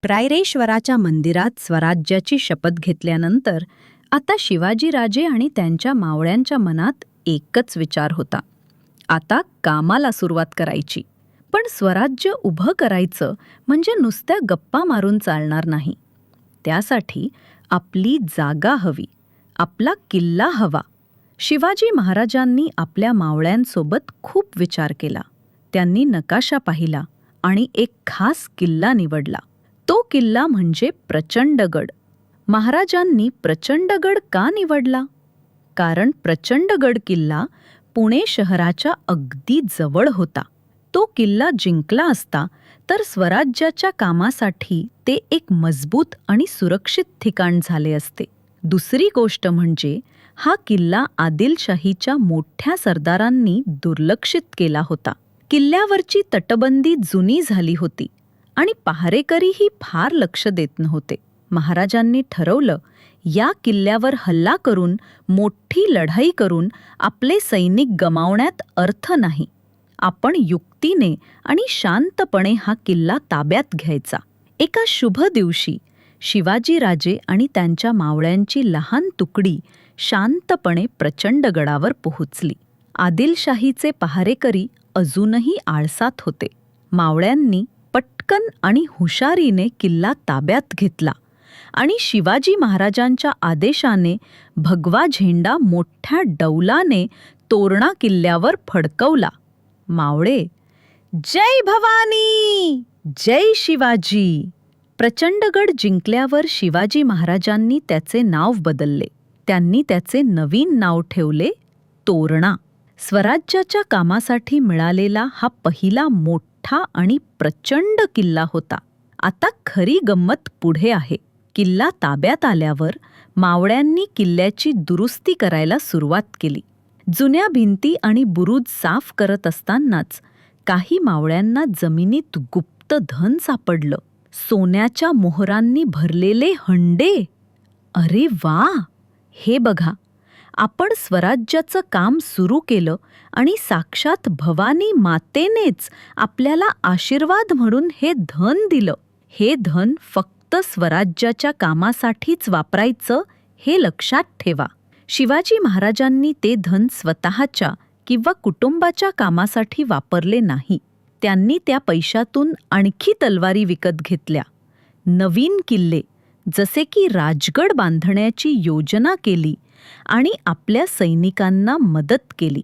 रायरेश्वराच्या मंदिरात स्वराज्याची शपथ घेतल्यानंतर आता शिवाजीराजे आणि त्यांच्या मावळ्यांच्या मनात एकच विचार होता. आता कामाला सुरुवात करायची. पण स्वराज्य उभं करायचं म्हणजे नुसत्या गप्पा मारून चालणार नाही. त्यासाठी आपली जागा हवी, आपला किल्ला हवा. शिवाजी महाराजांनी आपल्या मावळ्यांसोबत खूप विचार केला. त्यांनी नकाशा पाहिला आणि एक खास किल्ला निवडला. तो किल्ला म्हणजे प्रचंडगड. महाराजांनी प्रचंडगड का निवडला? कारण प्रचंडगड किल्ला पुणे शहराच्या अगदी जवळ होता. तो किल्ला जिंकला असता तर स्वराज्याच्या कामासाठी ते एक मजबूत आणि सुरक्षित ठिकाण झाले असते. दुसरी गोष्ट म्हणजे हा किल्ला आदिलशाहीच्या मोठ्या सरदारांनी दुर्लक्षित केला होता. किल्ल्यावरची तटबंदी जुनी झाली होती आणि पहारेकरीही फार लक्ष देत नव्हते. महाराजांनी ठरवलं, या किल्ल्यावर हल्ला करून, मोठी लढाई करून आपले सैनिक गमावण्यात अर्थ नाही. आपण युक्तीने आणि शांतपणे हा किल्ला ताब्यात घ्यायचा. एका शुभ दिवशी शिवाजीराजे आणि त्यांच्या मावळ्यांची लहान तुकडी शांतपणे प्रचंडगडावर पोहोचली. आदिलशाहीचे पहारेकरी अजूनही आळसात होते. मावळ्यांनी पटकन आणि हुशारीने किल्ला ताब्यात घेतला आणि शिवाजी महाराजांच्या आदेशाने भगवा झेंडा मोठ्या डौलाने तोरणा किल्ल्यावर फडकवला. मावळे, जय भवानी, जय शिवाजी. प्रचंडगड जिंकल्यावर शिवाजी महाराजांनी त्याचे नाव बदलले. त्यांनी त्याचे नवीन नाव ठेवले तोरणा. स्वराज्याच्या कामासाठी मिळालेला हा पहिला मोठा आणि प्रचंड किल्ला होता. आता खरी गंमत पुढे आहे. किल्ला ताब्यात आल्यावर मावळ्यांनी किल्ल्याची दुरुस्ती करायला सुरुवात केली. जुन्या भिंती आणि बुरुज साफ करत असतानाच काही मावळ्यांना जमिनीत गुप्त धन सापडलं. सोन्याच्या मोहरांनी भरलेले हंडे. अरे वा! हे बघा, आपण स्वराज्याचं काम सुरू केलं आणि साक्षात भवानी मातेनेच आपल्याला आशीर्वाद म्हणून हे धन दिलं. हे धन फक्त स्वराज्याच्या कामासाठीच वापरायचं, हे लक्षात ठेवा. शिवाजी महाराजांनी ते धन स्वतःच्या किंवा कुटुंबाच्या कामासाठी वापरले नाही. त्यांनी त्या पैशातून आणखी तलवारी विकत घेतल्या, नवीन किल्ले जसे की राजगड बांधण्याची योजना केली आणि आपल्या सैनिकांना मदत केली.